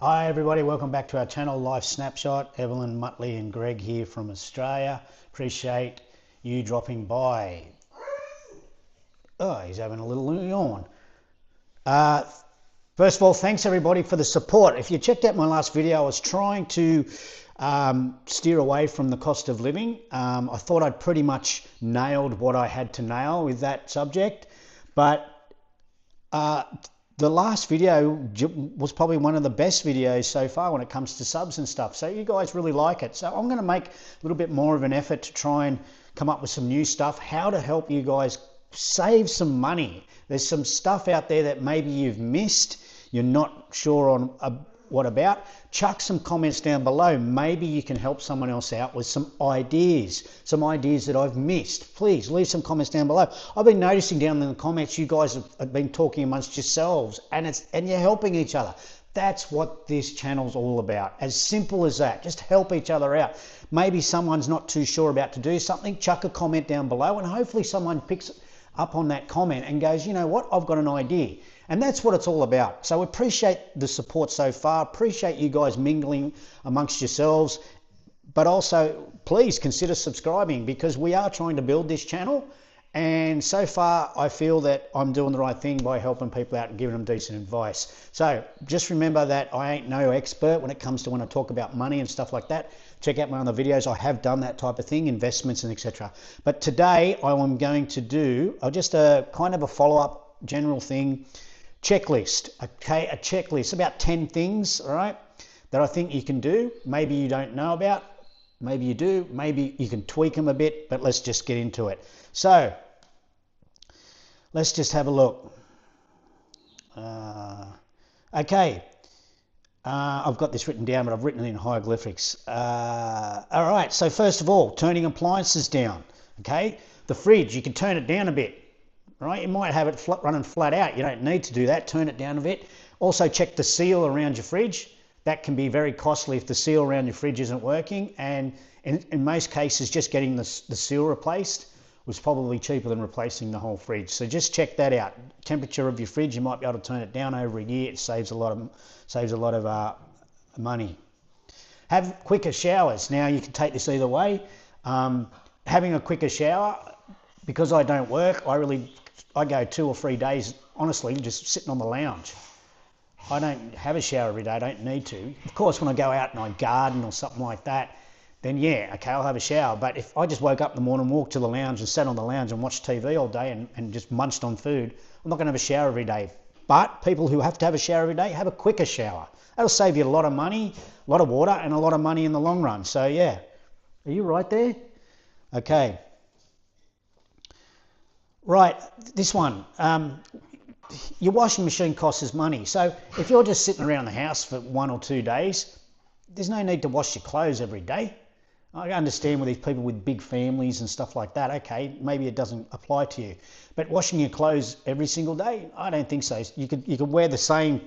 Hi everybody, welcome back to our channel LifeSnapShot. Evelyn, Muttley and Greg here from Australia. Appreciate you dropping by. Oh, he's having a little yawn. First of all, thanks everybody for the support. If you checked out my last video, I was trying to steer away from the cost of living. I thought I'd pretty much nailed what I had to nail with that subject, but the last video was probably one of the best videos so far when it comes to subs and stuff. So you guys really like it. So I'm going to make a little bit more of an effort to try and come up with some new stuff, how to help you guys save some money. There's some stuff out there that maybe you've missed, you're not sure on what about. Chuck some comments down below. Maybe you can help someone else out with some ideas that I've missed. Please leave some comments down below. I've been noticing down in the comments you guys have been talking amongst yourselves, and you're helping each other. That's what this channel's all about. As simple as that. Just help each other out. Maybe someone's not too sure about to do something. Chuck a comment down below, and hopefully someone picks up on that comment and goes, you know what, I've got an idea. And that's what it's all about. So appreciate the support so far. Appreciate you guys mingling amongst yourselves. But also, please consider subscribing, because we are trying to build this channel. And so far, I feel that I'm doing the right thing by helping people out and giving them decent advice. So just remember that I ain't no expert when it comes to when I talk about money and stuff like that. Check out my other videos. I have done that type of thing, investments and etc. But today I am going to do just a kind of a follow-up general thing. Checklist, okay, a checklist, about 10 things, all right, that I think you can do. Maybe you don't know about, maybe you do, maybe you can tweak them a bit, but let's just get into it. So, let's just have a look. Okay, I've got this written down, but I've written it in hieroglyphics. All right, so first of all, turning appliances down, okay? The fridge, you can turn it down a bit. Right, you might have it running flat out. You don't need to do that. Turn it down a bit. Also check the seal around your fridge. That can be very costly if the seal around your fridge isn't working. And in most cases, just getting the seal replaced was probably cheaper than replacing the whole fridge. So just check that out. Temperature of your fridge, you might be able to turn it down over a year. It saves a lot of money. Have quicker showers. Now you can take this either way. Having a quicker shower, because I don't work, I go 2 or 3 days, honestly, just sitting on the lounge. I don't have a shower every day. I don't need to. Of course, when I go out and I garden or something like that, then yeah, okay, I'll have a shower. But if I just woke up in the morning, walked to the lounge and sat on the lounge and watched TV all day and just munched on food, I'm not going to have a shower every day. But people who have to have a shower every day, have a quicker shower. That'll save you a lot of money, a lot of water, and a lot of money in the long run. So yeah, are you right there? Okay. Right, this one. Your washing machine costs us money. So if you're just sitting around the house for 1 or 2 days, there's no need to wash your clothes every day. I understand with these people with big families and stuff like that, okay, maybe it doesn't apply to you. But washing your clothes every single day, I don't think so. You could wear the same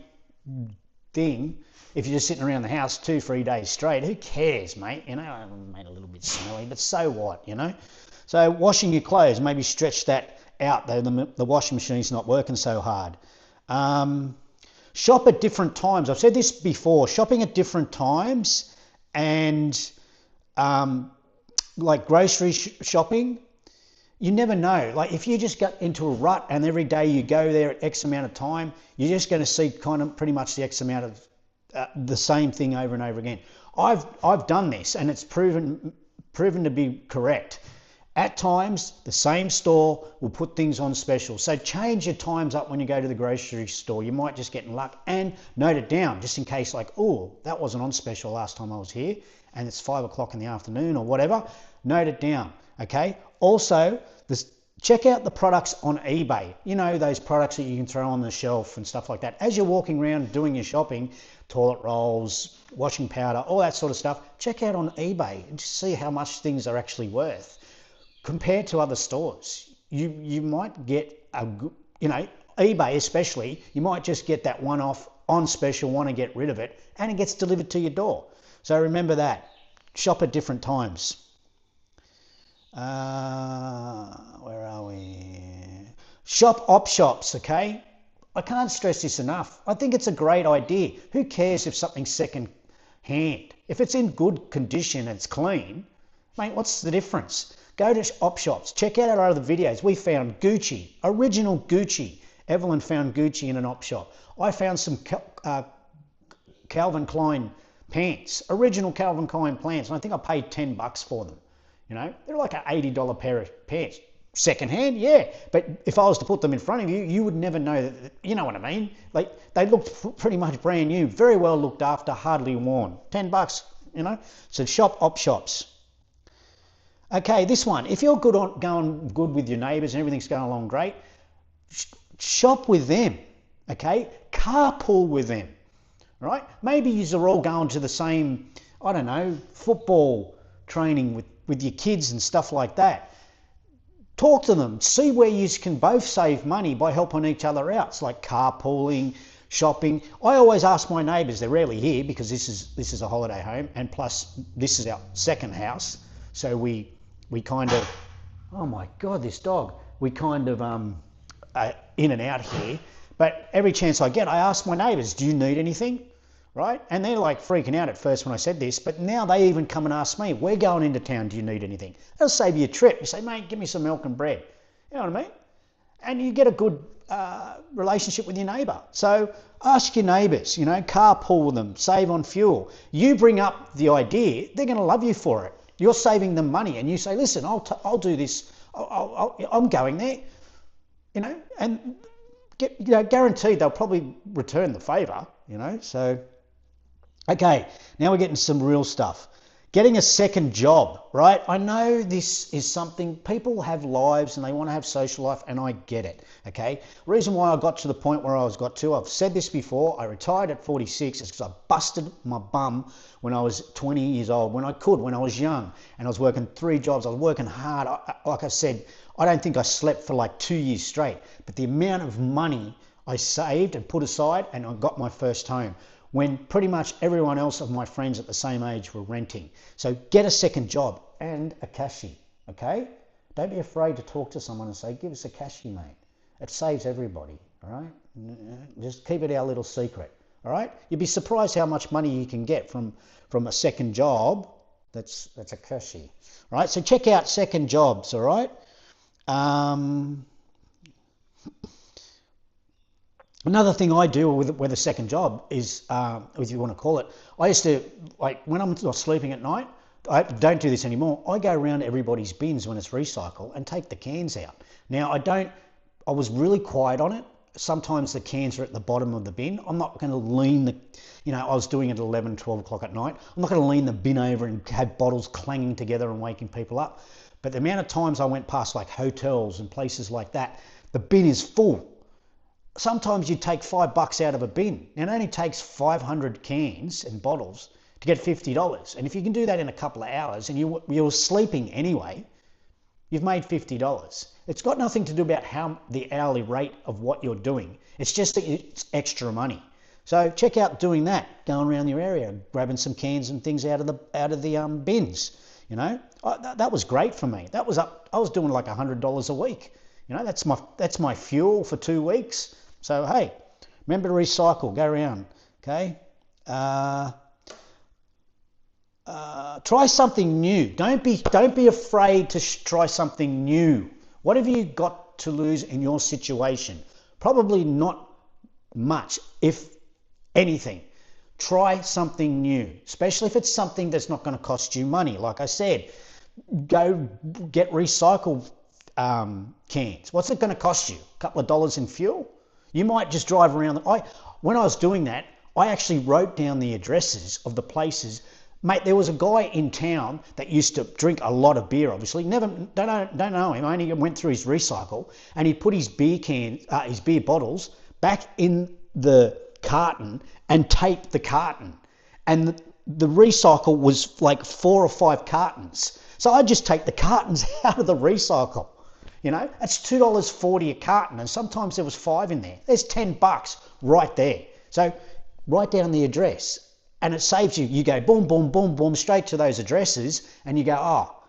thing if you're just sitting around the house 2 or 3 days straight. Who cares, mate? You know, I made a little bit smelly, but so what, you know? So washing your clothes, maybe stretch that out, though the washing machine's not working so hard. Shop at different times. I've said this before, shopping at different times and like grocery shopping, you never know. Like if you just get into a rut and every day you go there at X amount of time, you're just going to see kind of pretty much the X amount of the same thing over and over again. I've done this and it's proven to be correct. At times, the same store will put things on special. So change your times up when you go to the grocery store. You might just get in luck, and note it down just in case, like, oh, that wasn't on special last time I was here and it's 5 o'clock in the afternoon or whatever. Note it down, okay? Also, check out the products on eBay. You know, those products that you can throw on the shelf and stuff like that. As you're walking around doing your shopping, toilet rolls, washing powder, all that sort of stuff, check out on eBay and just see how much things are actually worth. Compared to other stores, you might get a good, you know, eBay especially, you might just get that one off on special, want to get rid of it, and it gets delivered to your door. So remember that. Shop at different times. Where are we? Shop op shops, okay? I can't stress this enough. I think it's a great idea. Who cares if something's second hand? If it's in good condition and it's clean, mate, what's the difference? Go to op shops, check out our other videos. We found Gucci, original Gucci. Evelyn found Gucci in an op shop. I found some Calvin Klein pants, original Calvin Klein pants, and I think I paid $10 for them. You know, they're like an $80 pair of pants. Second hand, yeah, but if I was to put them in front of you, you would never know that, you know what I mean? Like, they looked pretty much brand new, very well looked after, hardly worn. $10, you know? So shop op shops. Okay, this one, if you're going good with your neighbours and everything's going along great, shop with them, okay? Carpool with them, right? Maybe you're all going to the same, I don't know, football training with your kids and stuff like that. Talk to them, see where you can both save money by helping each other out. It's like carpooling, shopping. I always ask my neighbours, they're rarely here because this is a holiday home, and plus this is our second house, so we kind of, oh my God, this dog, we kind of in and out here. But every chance I get, I ask my neighbours, do you need anything? Right? And they're like freaking out at first when I said this, but now they even come and ask me, we're going into town, do you need anything? They'll save you a trip. You say, mate, give me some milk and bread. You know what I mean? And you get a good relationship with your neighbour. So ask your neighbours, you know, carpool with them, save on fuel. You bring up the idea, they're going to love you for it. You're saving them money, and you say, listen, I'll do this. I'm going there, you know, and guaranteed they'll probably return the favour, you know, so... Okay, now we're getting some real stuff. Getting a second job, right? I know this is something, people have lives and they want to have social life, and I get it, okay? Reason why I got to the point where I got to, I've said this before, I retired at 46, it's because I busted my bum when I was 20 years old, when I was young, and I was working 3 jobs, I was working hard. Like I said, I don't think I slept for like 2 years straight, but the amount of money I saved and put aside, and I got my first home, when pretty much everyone else of my friends at the same age were renting. So get a second job and a cashy, okay? Don't be afraid to talk to someone and say, give us a cashy, mate. It saves everybody, all right? Just keep it our little secret, all right? You'd be surprised how much money you can get from a second job that's a cashy, all right? So check out second jobs, all right? Another thing I do with a second job is, if you want to call it, I used to, like when I'm not sleeping at night, I don't do this anymore. I go around everybody's bins when it's recycled and take the cans out. Now I was really quiet on it. Sometimes the cans are at the bottom of the bin. I'm not going to lean I was doing it at 11, 12 o'clock at night. I'm not going to lean the bin over and have bottles clanging together and waking people up. But the amount of times I went past like hotels and places like that, the bin is full. Sometimes you take $5 out of a bin, and it only takes 500 cans and bottles to get $50. And if you can do that in a couple of hours, and you're sleeping anyway, you've made $50. It's got nothing to do about how the hourly rate of what you're doing. It's just that it's extra money. So check out doing that, going around your area, grabbing some cans and things out of the bins. You know, that was great for me. I was doing like $100 a week. You know, that's my fuel for 2 weeks. So, hey, remember to recycle, go around, okay? Try something new. Don't be afraid to try something new. What have you got to lose in your situation? Probably not much, if anything. Try something new, especially if it's something that's not going to cost you money. Like I said, go get recycled cans. What's it going to cost you? A couple of dollars in fuel? You might just drive around. When I was doing that, I actually wrote down the addresses of the places. Mate, there was a guy in town that used to drink a lot of beer, obviously. Don't know him. I only went through his recycle, and he put his beer bottles back in the carton and taped the carton. And the recycle was like 4 or 5 cartons. So I just take the cartons out of the recycle. You know, that's $2.40 a carton, and sometimes there was 5 in there. There's $10 right there. So write down the address, and it saves you. You go boom, boom, boom, boom, straight to those addresses, and you go, oh,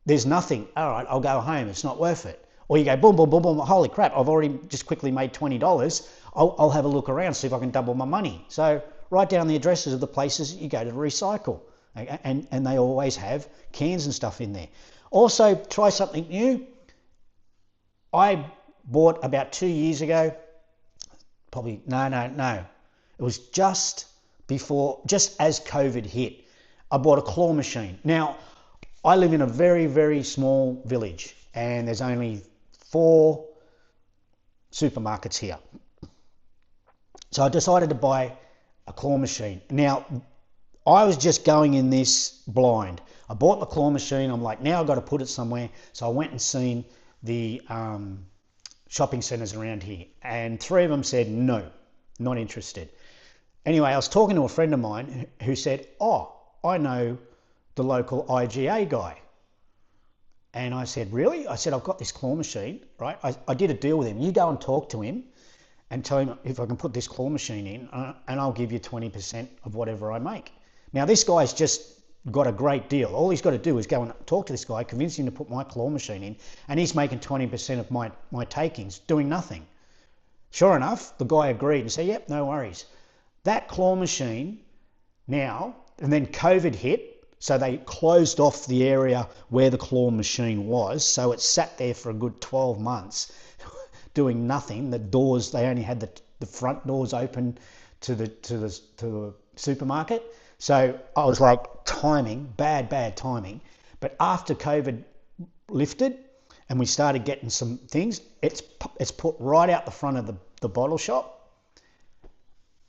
there's nothing. All right, I'll go home. It's not worth it. Or you go, boom, boom, boom, boom, holy crap, I've already just quickly made $20. I'll have a look around, see if I can double my money. So write down the addresses of the places you go to recycle. And they always have cans and stuff in there. Also, try something new. I bought about 2 years ago, probably, no. It was just as COVID hit, I bought a claw machine. Now, I live in a very, very small village and there's only 4 supermarkets here. So I decided to buy a claw machine. Now, I was just going in this blind. I bought the claw machine. I'm like, now I've got to put it somewhere. So I went and seen the shopping centres around here. And 3 of them said, no, not interested. Anyway, I was talking to a friend of mine who said, oh, I know the local IGA guy. And I said, really? I said, I've got this claw machine, right? I did a deal with him. You go and talk to him and tell him if I can put this claw machine in and I'll give you 20% of whatever I make. Now, this guy's just got a great deal. All he's got to do is go and talk to this guy, convince him to put my claw machine in, and he's making 20% of my takings, doing nothing. Sure enough, the guy agreed and said, yep, no worries. That claw machine now, and then COVID hit, so they closed off the area where the claw machine was, so it sat there for a good 12 months doing nothing. The doors, they only had the front doors open to the supermarket. So I was like, timing, bad timing. But after COVID lifted and we started getting some things, it's put right out the front of the bottle shop.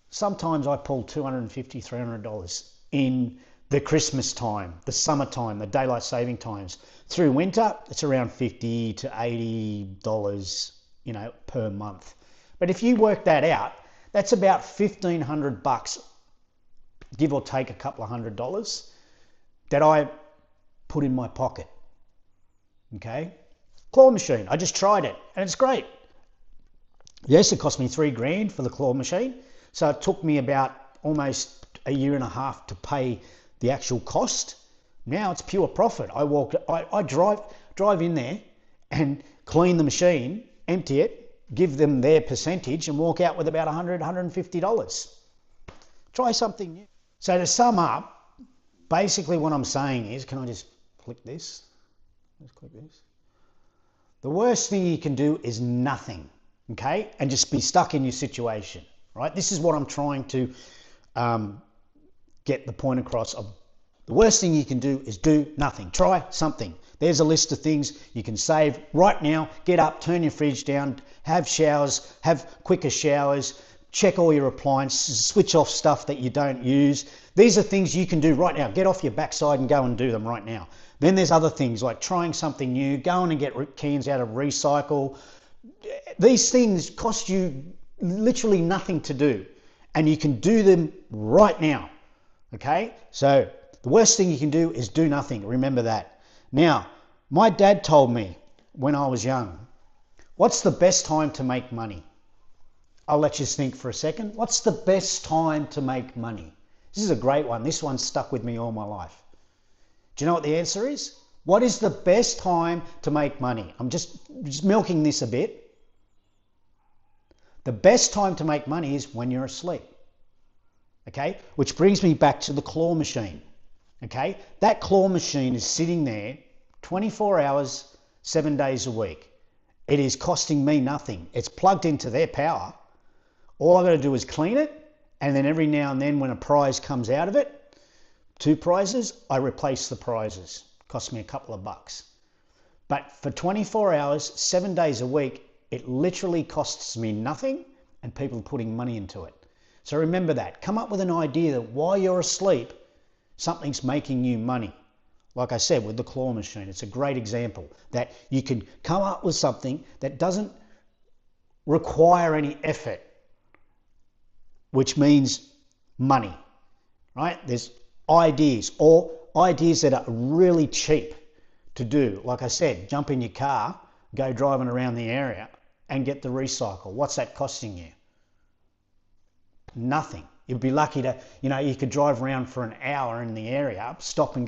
Sometimes I pull $250, $300 in the Christmas time, the summertime, the daylight saving times. Through winter, it's around $50 to $80, per month. But if you work that out, that's about $1,500, give or take a couple of $100, that I put in my pocket. Okay? Claw machine, I just tried it and it's great. Yes, it cost me $3,000 for the claw machine. So it took me about almost a year and a half to pay the actual cost. Now it's pure profit. I drive in there and clean the machine, empty it, give them their percentage and walk out with about $100, $150. Try something new. So to sum up, basically what I'm saying is, can I just click this? Let's click this. The worst thing you can do is nothing, okay? And just be stuck in your situation, right? This is what I'm trying to get the point across of. The worst thing you can do is do nothing. Try something. There's a list of things you can save right now. Get up, turn your fridge down, have showers, have quicker showers, check all your appliances, switch off stuff that you don't use. These are things you can do right now. Get off your backside and go and do them right now. Then there's other things like trying something new, going and get cans out of recycle. These things cost you literally nothing to do, and you can do them right now. Okay? So the worst thing you can do is do nothing. Remember that. Now, my dad told me when I was young, what's the best time to make money? I'll let you think for a second. What's the best time to make money? This is a great one. This one stuck with me all my life. Do you know what the answer is? What is the best time to make money? I'm just milking this a bit. The best time to make money is when you're asleep. Okay? Which brings me back to the claw machine. Okay? That claw machine is sitting there 24 hours, 7 days a week. It is costing me nothing. It's plugged into their power. All I've got to do is clean it, and then every now and then when a prize comes out of it, 2 prizes, I replace the prizes. Cost me a couple of bucks. But for 24 hours, 7 days a week, it literally costs me nothing, and people are putting money into it. So remember that. Come up with an idea that while you're asleep, something's making you money. Like I said, with the claw machine, it's a great example that you can come up with something that doesn't require any effort, which means money, right? There's ideas, or ideas that are really cheap to do. Like I said, jump in your car, go driving around the area and get the recycle. What's that costing you? Nothing. You'd be lucky to, you could drive around for an hour in the area, stop and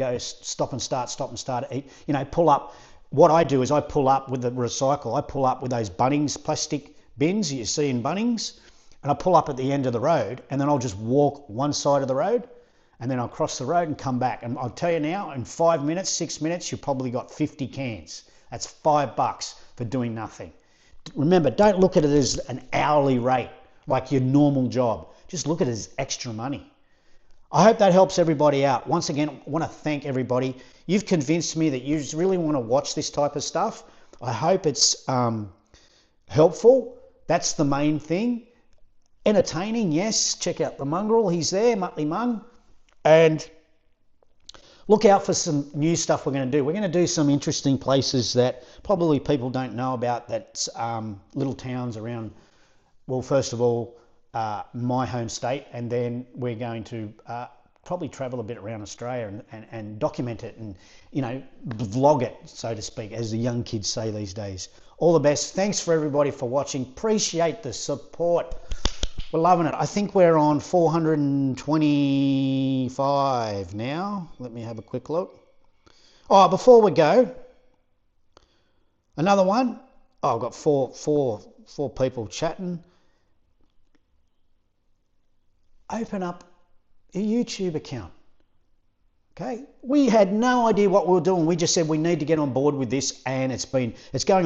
start, eat, pull up what I do is I pull up with the recycle. I pull up with those Bunnings plastic bins you see in Bunnings, and I pull up at the end of the road, and then I'll just walk one side of the road, and then I'll cross the road and come back. And I'll tell you now, in 5 minutes, 6 minutes, you've probably got 50 cans. That's $5 for doing nothing. Remember, don't look at it as an hourly rate, like your normal job. Just look at it as extra money. I hope that helps everybody out. Once again, I want to thank everybody. You've convinced me that you really want to watch this type of stuff. I hope it's helpful. That's the main thing. Entertaining, yes. Check out the mongrel. He's there, Muttley Mung. And look out for some new stuff we're going to do. We're going to do some interesting places that probably people don't know about, that's little towns around, well, first of all, my home state, and then we're going to probably travel a bit around Australia and document it and, you know, vlog it, so to speak, as the young kids say these days. All the best. Thanks for everybody for watching. Appreciate the support. We're loving it. I think we're on 425 now. Let me have a quick look. Oh, before we go, another one. Oh, I've got four people chatting. Open up a YouTube account. Okay, we had no idea what we were doing. We just said we need to get on board with this, and it's going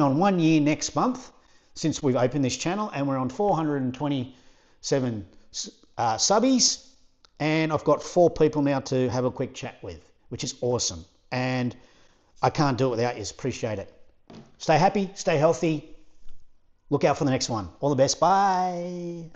on 1 year next month since we've opened this channel, and we're on 427 subbies, and I've got 4 people now to have a quick chat with, which is awesome. And I can't do it without you. Appreciate it. Stay happy, stay healthy. Look out for the next one. All the best. Bye.